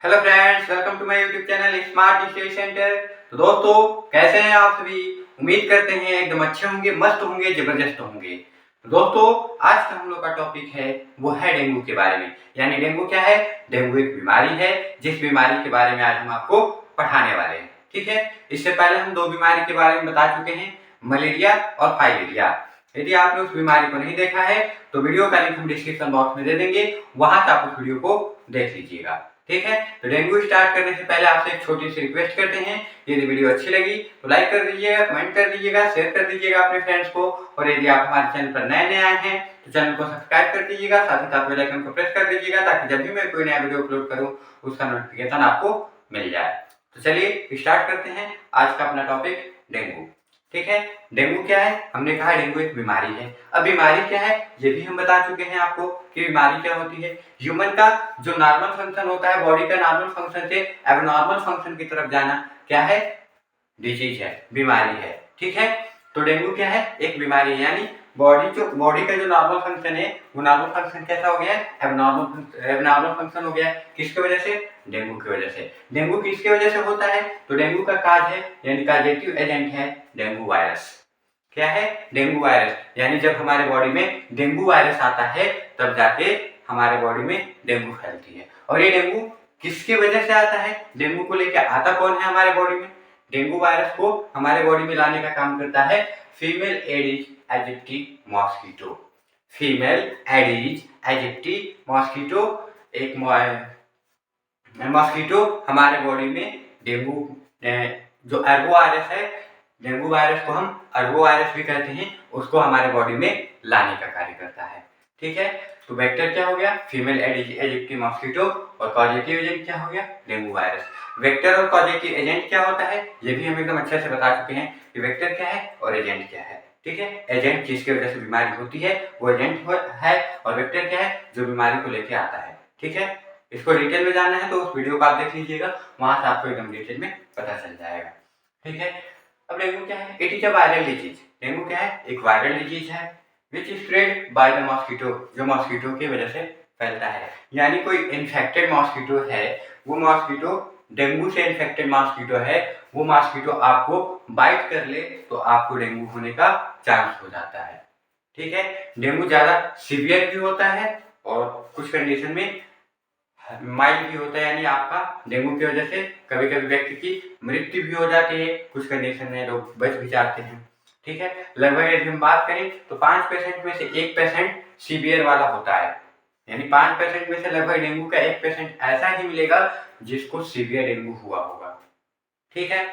Hello friends, welcome to my YouTube channel smart study centre. तो दोस्तों, कैसे हैं आप सभी? उम्मीद करते हैं एकदम अच्छे होंगे, मस्त होंगे, जबरदस्त होंगे। तो दोस्तों, आज का हम लोग का टॉपिक है वो है डेंगू के बारे में। यानी डेंगू क्या है? डेंगू एक बीमारी है, जिस बीमारी के बारे में आज हम आपको पढ़ाने वाले हैं। ठीक है, इससे पहले हम दो बीमारी के बारे में बता चुके हैं, मलेरिया और फाइलेरिया। यदि आपने उस बीमारी को नहीं देखा है तो वीडियो का लिंक हम डिस्क्रिप्शन बॉक्स में दे देंगे, वहां से आप उस वीडियो को देख लीजिएगा। ठीक है, तो डेंगू स्टार्ट करने से पहले आपसे एक छोटी सी रिक्वेस्ट करते हैं, यदि वीडियो अच्छी लगी तो लाइक कर दीजिएगा, कमेंट कर दीजिएगा, शेयर कर दीजिएगा अपने फ्रेंड्स को। और यदि आप हमारे चैनल पर नए नए आए हैं तो चैनल को सब्सक्राइब कर दीजिएगा, साथ ही साथ बेल आइकन को प्रेस कर दीजिएगा, ताकि जब भी मैं कोई नया वीडियो अपलोड करूं उसका नोटिफिकेशन आपको मिल जाए। तो चलिए स्टार्ट करते हैं आज का अपना टॉपिक, डेंगू। ठीक है, डेंगू क्या है? हमने कहा डेंगू एक बीमारी है। अब बीमारी क्या है ये भी हम बता चुके हैं आपको कि बीमारी क्या होती है। ह्यूमन का जो नॉर्मल फंक्शन होता है, बॉडी का नॉर्मल फंक्शन से एबनॉर्मल फंक्शन की तरफ जाना क्या है? डिजीज है, बीमारी है। ठीक है, तो डेंगू क्या है? एक बीमारी है। यानी बॉडी का जो नॉर्मल फंक्शन है वो नॉर्मल फंक्शन कैसा हो गया है? एबनॉर्मल फंक्शन हो गया है। किसकी वजह से? डेंगू की वजह से। डेंगू किसकी वजह से होता है? तो डेंगू का काज है, यानी काजेटिव एजेंट है डेंगू वायरस। क्या है? Dengue virus. यानी जब हमारे बॉडी में डेंगू वायरस आता है तब जाके हमारे बॉडी में डेंगू फैलती है। और ये डेंगू किसकी वजह से आता है? डेंगू को लेकर आता कौन है हमारे बॉडी में? डेंगू वायरस को हमारे बॉडी में लाने का काम करता है female adage aegypti mosquito. Female adage aegypti mosquito एक मॉस्किटो हमारे बॉडी में डेंगू जो अरबो वायरस है, डेंगू वायरस को हम अरबो वायरस भी कहते हैं, उसको हमारे बॉडी में लाने का कार्य करता है। ठीक है, तो वेक्टर क्या हो गया? Female adage aegypti mosquito. और कॉजेटिव एजेंट क्या हो गया? Dengue virus. वेक्टर और कॉजेटिव एजेंट क्या होता है ये भी हम एकदम अच्छे से बता चुके हैं कि वेक्टर क्या है और एजेंट क्या है। ठीक है, एजेंट जिसकी वजह से बीमारी होती है वो एजेंट है, और वेक्टर क्या है? जो बीमारी को लेके आता है। ठीक है, इसको डिटेल में जानना है तो उस वीडियो को आप देख लीजिएगा, वहां से आपको एकदम डिटेल में पता चल जाएगा। ठीक है, अब डेंगू क्या है? It is a viral disease. Dengue क्या है? एक वायरल डिजीज है विच स्प्रेड बाय द मॉस्किटो, जो मॉस्किटो की वजह से फैलता है। यानी कोई इन्फेक्टेड मॉस्किटो है, वो मॉस्किटो डेंगू से इन्फेक्टेड मॉस्किटो है, वो मॉस्किटो आपको बाइट कर ले तो आपको डेंगू होने का चांस हो जाता है। ठीक है, डेंगू ज्यादा सीवियर भी होता है और कुछ कंडीशन में माइल्ड भी होता है। यानी आपका डेंगू की वजह से कभी कभी व्यक्ति की मृत्यु भी हो जाती है, कुछ कंडीशन में लोग बच भी जाते हैं। ठीक है, लगभग यदि हम बात करें तो 5% में से 1% सीवियर वाला होता है। यानी 5% में से लगभग डेंगू का 1% ऐसा ही मिलेगा जिसको सीवियर डेंगू हुआ होगा। ठीक है,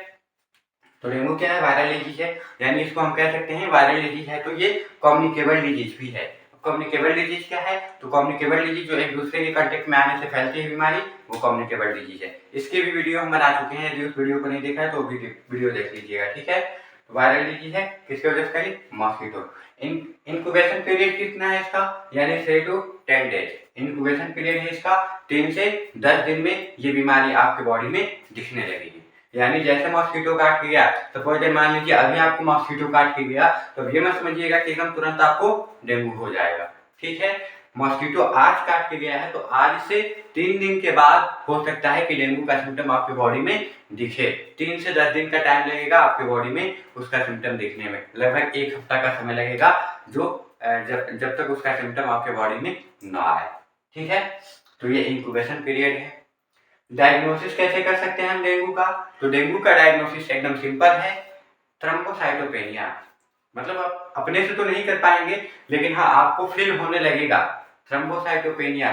तो डेंगू क्या है? वायरल डिजीज है। यानी इसको हम कह सकते हैं वायरल डिजीज है, तो ये कम्युनिकेबल डिजीज भी है। कम्युनिकेबल डिजीज क्या है? तो कम्युनिकेबल डिजीज जो एक दूसरे के कांटेक्ट में आने से फैलती है बीमारी, वो कम्युनिकेबल डिजीज है। इसके भी वीडियो हम बना चुके हैं, यदि उस वीडियो को नहीं देखा है तो वीडियो देख लीजिएगा। ठीक है, तो वायरल डिजीज है, किसकी वजह से फैली? मॉस्किटो। इंक्यूबेशन पीरियड कितना है इसका? यानी 3 to 10 डेज इंक्यूबेशन पीरियड है इसका। 3 से 10 दिन में ये बीमारी आपके बॉडी में दिखने लगेगी। यानी जैसे मॉस्किटो काट के गया, सपोज मान लीजिए अभी आपको मॉस्किटो काट के गया, तो ये मत समझिएगा कि एकदम तुरंत आपको डेंगू हो जाएगा। ठीक है, मॉस्किटो आज काट के गया है तो आज से 3 दिन के बाद हो सकता है कि डेंगू का सिम्टम आपके बॉडी में दिखे। 3 से 10 दिन का टाइम लगेगा आपके बॉडी में उसका सिम्टम दिखने में, लगभग 1 हफ्ता का समय लगेगा, जो जब तक उसका सिम्टम आपके बॉडी में ना आए। ठीक है, तो ये इंक्यूबेशन पीरियड है। डायग्नोसिस कैसे कर सकते हैं हम डेंगू का? तो डेंगू का डायग्नोसिस एकदम सिंपल है, थ्रोम्बोसाइटोपेनिया। मतलब आप अपने से तो नहीं कर पाएंगे, लेकिन हाँ आपको फील होने लगेगा थ्रोम्बोसाइटोपेनिया।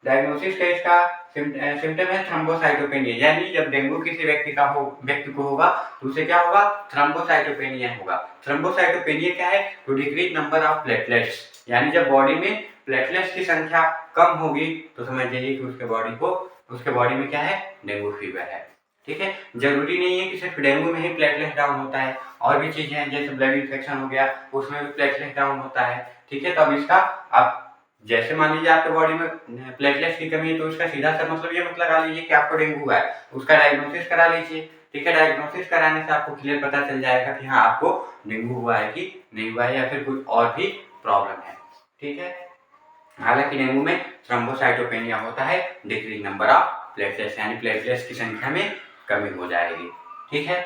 डायग्नोसिस का इसका सिम्टम है थ्रोम्बोसाइटोपेनिया। यानी जब डेंगू किसी व्यक्ति को होगा तो उसे क्या होगा? थ्रोम्बोसाइटोपेनिया होगा। थ्रोम्बोसाइटोपेनिया क्या है? To decrease number of platelets. यानी जब बॉडी में प्लेटलेट्स की संख्या कम होगी तो समझ जाइए कि उसके बॉडी में क्या है? डेंगू फीवर है। ठीक है, जरूरी नहीं है कि सिर्फ डेंगू में ही प्लेटलेट डाउन होता है, और भी चीजें हैं जैसे ब्लड इन्फेक्शन हो गया उसमें भी प्लेटलेट डाउन होता है। ठीक है, तो अब इसका आप जैसे मान लीजिए आपके बॉडी में प्लेटलेट्स की कमी है तो इसका सीधा सा मतलब ये मत लगा लीजिए कि आपको डेंगू हुआ है, उसका डायग्नोसिस करा लीजिए। ठीक है, डायग्नोसिस कराने से आपको क्लियर पता चल जाएगा कि हाँ आपको डेंगू हुआ है कि नहीं हुआ है, या फिर कोई और भी प्रॉब्लम है। ठीक है, हालांकि डेंगू में थ्रोम्बोसाइटोपेनिया होता है, डिक्रीज नंबर ऑफ प्लेटलेट्स, यानी प्लेटलेट्स की संख्या में कमी हो जाएगी। ठीक है,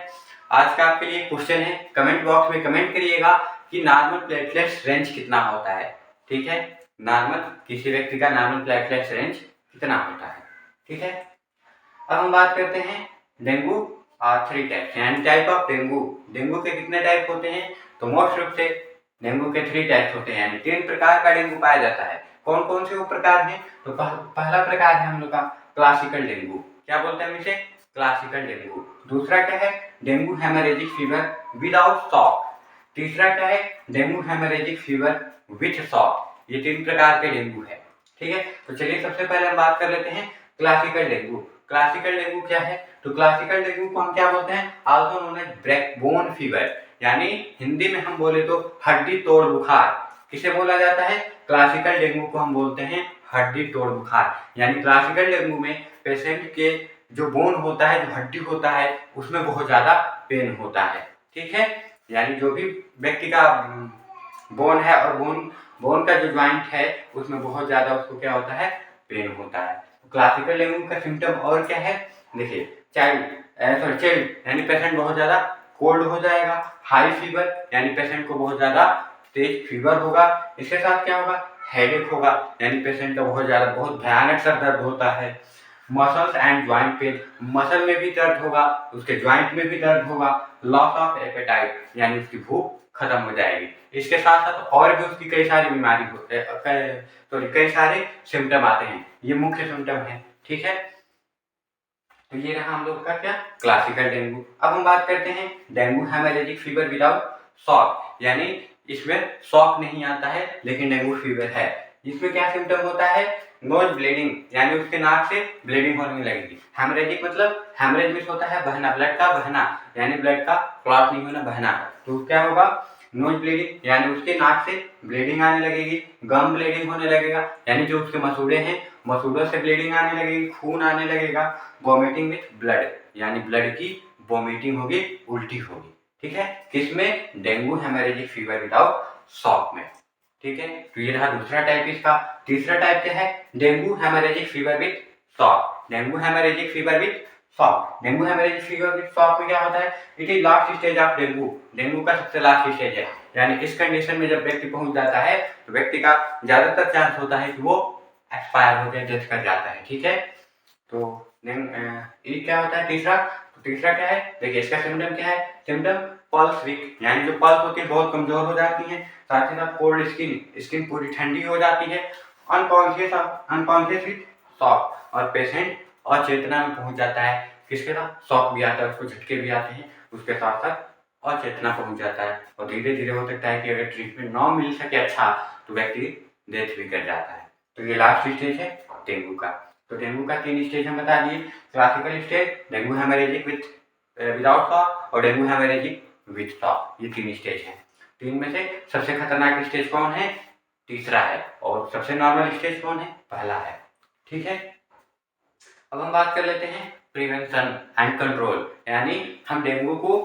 आज का आपके लिए क्वेश्चन है, कमेंट बॉक्स में कमेंट करिएगा कि नॉर्मल प्लेटलेट्स रेंज कितना होता है। ठीक है, नॉर्मल किसी व्यक्ति का नॉर्मल प्लेटलेट्स रेंज कितना होता है। ठीक है, अब हम बात करते हैं डेंगू 3 टाइप्स, यानी टाइप ऑफ डेंगू। डेंगू के कितने टाइप होते हैं, तो मोस्ट रूप से डेंगू के 3 टाइप्स होते हैं, यानी 3 प्रकार का डेंगू पाया जाता है। कौन कौन से वो प्रकार हैं, तो पहला प्रकार है हम लोग का क्लासिकल डेंगू। क्या बोलते हैं हम इसे, क्लासिकल डेंगू। दूसरा क्या है, dengue haemorrhagic fever without shock. तीसरा क्या है, dengue haemorrhagic fever with shock. ये 3 प्रकार के डेंगू है। ठीक है, तो चलिए सबसे पहले हम बात कर लेते हैं क्लासिकल डेंगू। क्लासिकल डेंगू क्या है, तो क्लासिकल डेंगू को हम क्या बोलते हैं, आल्सो नोन एज ब्रेकबोन फीवर, यानी हिंदी में हम बोले तो हड्डी तोड़ बुखार। किसे बोला जाता है, क्लासिकल डेंगू को हम बोलते हैं हड्डी तोड़ बुखार। यानी क्लासिकल डेंगू में पेशेंट के जो बोन होता है, जो हड्डी होता है, उसमें बहुत ज्यादा पेन होता है। ठीक है, यानी जो भी व्यक्ति का बोन है और बोन का जो ज्वाइंट है उसमें बहुत ज्यादा उसको क्या होता है, पेन होता है। क्लासिकल डेंगू का सिम्टम और क्या है, देखिए चिल्ड यानी पेशेंट बहुत ज्यादा कोल्ड हो जाएगा। हाई फीवर यानी पेशेंट को बहुत ज्यादा तेज फीवर होगा। इसके साथ क्या होगा, हेडेक होगा, यानी पेशेंट का बहुत भयानक सर दर्द होता है। Muscles and joint pain, muscle में भी दर्द होगा, उसके ज्वाइंट में भी दर्द होगा। लॉस ऑफ एपेटाइट, यानी उसकी भूख खत्म हो जाएगी। इसके साथ साथ और भी उसकी कई सारी बीमारी होते हैं, तो कई सारे सिम्टम आते हैं, ये मुख्य सिम्टम है। ठीक है, तो ये रहा हम लोग का क्या, क्लासिकल डेंगू। अब हम बात करते हैं dengue haemorrhagic fever without shock, यानी इसमें शॉक नहीं आता है लेकिन डेंगू फीवर है। इसमें क्या सिम्टम होता है, नोज ब्लीडिंग, यानी उसके नाक से ब्लीडिंग होने लगेगी। हेमरेजिक मतलब हेमरेज में होता है बहना, ब्लड का बहना, यानी ब्लड का क्लॉट नहीं होना, बहना। तो क्या होगा, नोज ब्लीडिंग, यानी उसके नाक से ब्लीडिंग आने लगेगी। गम ब्लीडिंग होने लगेगा, यानी जो उसके मसूड़े हैं, मसूड़ों से ब्लीडिंग आने लगेगी, खून आने लगेगा। वॉमिटिंग विथ ब्लड, यानी ब्लड की वॉमिटिंग होगी, उल्टी होगी। ठीक है, किसमें, dengue haemorrhagic fever without shock में। ठीक है, तो ये रहा दूसरा टाइप इसका। तीसरा टाइप क्या है, dengue haemorrhagic fever with shock. Dengue haemorrhagic fever with shock, dengue haemorrhagic fever with shock में क्या होता है, it is last stage of dengue. Dengue का सबसे लास्ट स्टेज है, यानी इस कंडीशन में जब व्यक्ति पहुंच जाता है तो व्यक्ति का ज्यादातर चांस होता है कि वो एक्सपायर हो जाए, डेथ कर जाता है। ठीक है, तो ये क्या होता है तीसरा, तो तीसरा क्या है, देखिए इसका सिम्टम क्या है, सिम्टम पल्स वीक, यानी जो पल्स होती है बहुत कमजोर हो जाती है। साथ ही साथ कोल्ड स्किन पूरी ठंडी हो जाती है। अनकॉन्शियस विथ शॉक, और पेशेंट अचेतना में पहुंच जाता है। किसके साथ, शॉक भी आता है, उसको झटके भी आते हैं, उसके साथ साथ अचेतना पहुंच जाता है। और धीरे धीरे हो सकता है कि अगर ट्रीटमेंट ना मिल सके अच्छा, तो व्यक्ति डेथ भी कर जाता है। तो ये लास्ट स्टेज है डेंगू का। तो डेंगू का 3 स्टेज हम बता दिए, classical stage, dengue haemorrhagic without shock, और डेंगू हेमोरेजिक विथ शॉक। ये 3 स्टेज हैं। 3 में से सबसे खतरनाक स्टेज कौन है, तीसरा है, और सबसे नॉर्मल स्टेज कौन है, पहला है। ठीक है, अब हम बात कर लेते हैं प्रिवेंशन एंड कंट्रोल, यानी हम डेंगू को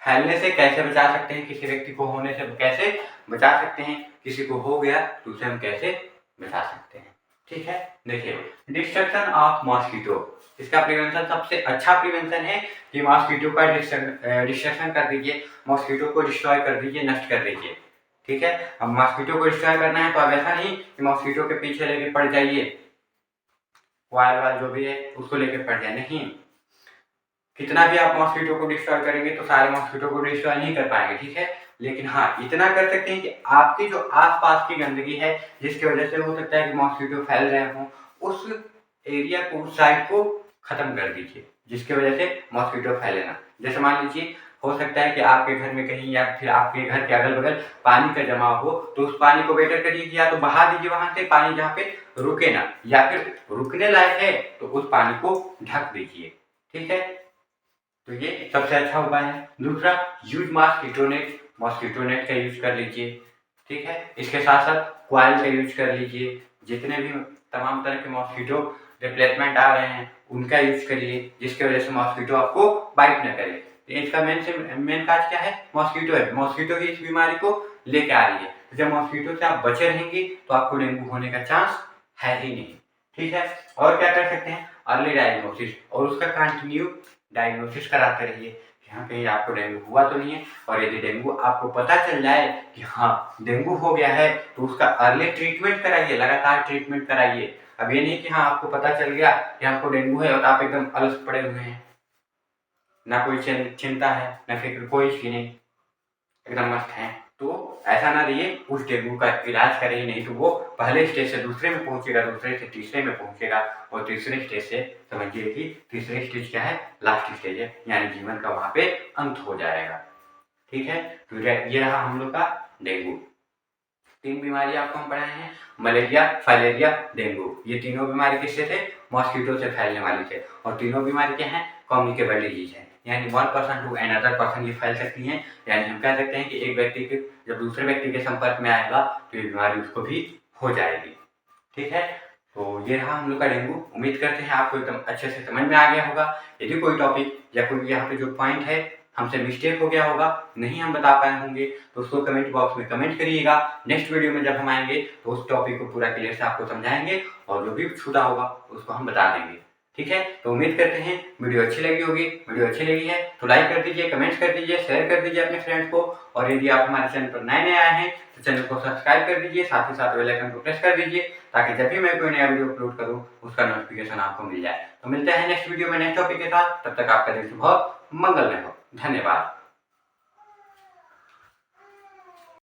फैलने से कैसे बचा सकते हैं, किसी व्यक्ति को होने से कैसे बचा सकते हैं, किसी को हो गया तो उसे हम कैसे बचा सकते हैं। ठीक है, देखिए डिस्ट्रक्शन ऑफ मॉस्किटो, इसका प्रिवेंशन सबसे अच्छा प्रिवेंशन है कि मॉस्किटो का डिस्ट्रक्शन कर दीजिए, मॉस्किटो को डिस्ट्रॉय कर दीजिए, नष्ट कर दीजिए। ठीक है, अब मॉस्किटो को डिस्ट्रॉय करना है तो अब ऐसा नहीं कि मॉस्किटो के पीछे लेके पड़ जाइए, वाल जो भी है उसको लेके पड़ जाए, नहीं। कितना भी आप मॉस्किटो को डिस्ट्रॉय करेंगे तो सारे मॉस्किटो को डिस्ट्रॉय नहीं कर पाएंगे। ठीक है, लेकिन हाँ इतना कर सकते हैं कि आपकी जो आसपास की गंदगी है, जिसकी वजह से हो सकता है कि मॉस्किटो फैल रहे हों, उस एरिया को, उस साइड को खत्म कर दीजिए, जिसकी वजह से मॉस्किटो फैले ना। जैसे मान लीजिए हो सकता है कि आपके घर में कहीं या फिर आपके घर के अगल बगल पानी का जमाव हो, तो उस पानी को बेटर करिए कि या तो बहा दीजिए वहां से पानी जहाँ पे रुके ना, या फिर रुकने लायक है तो उस पानी को ढक दीजिए। ठीक है, तो ये सबसे अच्छा उपाय है। दूसरा, यूज मॉस्किटो नेट का यूज कर लीजिए। ठीक है, इसके साथ साथ कॉइल का यूज कर लीजिए। जितने भी तमाम तरह के मॉस्किटो रिप्लेसमेंट आ रहे हैं उनका यूज करिए, जिसकी वजह से मॉस्किटो आपको बाइट न करे। तो इसका मेन काज क्या है, मॉस्किटो है। मॉस्किटो ही इस बीमारी को लेके आ रही है। जब मॉस्किटो से आप बचे रहेंगे तो आपको डेंगू होने का चांस है ही नहीं। ठीक है। और क्या कर सकते हैं, अर्ली डायग्नोसिस और उसका कंटिन्यू डायग्नोसिस कराते रहिए, यहाँ कहीं आपको डेंगू हुआ तो नहीं है। और यदि डेंगू आपको पता चल जाए कि हाँ डेंगू हो गया है तो उसका अर्ली ट्रीटमेंट कराइए, लगातार ट्रीटमेंट कराइए। अब ये नहीं कि हाँ आपको पता चल गया कि आपको डेंगू है और आप एकदम अलस पड़े हुए हैं, ना कोई चिंता है ना फिक्र, कोई चीज नहीं, एकदम मस्त है। तो ऐसा ना रहिए, उस डेंगू का इलाज करिए, नहीं तो वो पहले स्टेज से दूसरे में पहुंचेगा, दूसरे से तीसरे में पहुंचेगा और तीसरे स्टेज से समझिए कि तीसरे स्टेज क्या है, लास्ट स्टेज है, यानी जीवन का वहां पे अंत हो जाएगा। ठीक है। तो ये रहा हम लोग का डेंगू। 3 बीमारी आपको हम पढ़ाए हैं, मलेरिया, फाइलेरिया, डेंगू। ये तीनों बीमारी किससे थे, मॉस्किटो से फैलने वाली थे। और तीनों बीमारी क्या है, कम्युनिकेबल डिजीज है, यानी one person to another person ये फैल सकती हैं। यानी हम कह सकते हैं कि एक व्यक्ति के जब दूसरे व्यक्ति के संपर्क में आएगा तो ये बीमारी उसको भी हो जाएगी। ठीक है। तो ये रहा हम लोग का डेंगू। उम्मीद करते हैं आपको एकदम अच्छे से समझ में आ गया होगा। यदि कोई टॉपिक या कोई यहाँ पे जो पॉइंट है हमसे मिस्टेक हो गया होगा, नहीं हम बता पाए होंगे, तो उसको कमेंट बॉक्स में कमेंट करिएगा। नेक्स्ट वीडियो में जब हम आएंगे तो उस टॉपिक को पूरा क्लियर से आपको समझाएंगे और जो भी छूटा होगा उसको हम बता देंगे। ठीक है। तो उम्मीद करते हैं वीडियो अच्छी लगी होगी। वीडियो अच्छी लगी है तो लाइक कर दीजिए, कमेंट कर दीजिए, शेयर कर दीजिए अपने फ्रेंड्स को। और यदि आप हमारे चैनल पर नए आए हैं तो चैनल को सब्सक्राइब कर दीजिए, साथ ही साथ बेल आइकन को प्रेस कर दीजिए ताकि जब भी मैं कोई नया वीडियो अपलोड करूं उसका नोटिफिकेशन आपको मिल जाए। तो मिलते हैं नेक्स्ट वीडियो में नेक्स्ट टॉपिक के साथ, तब तक आपका दिन शुभ हो, मंगलमय हो। धन्यवाद।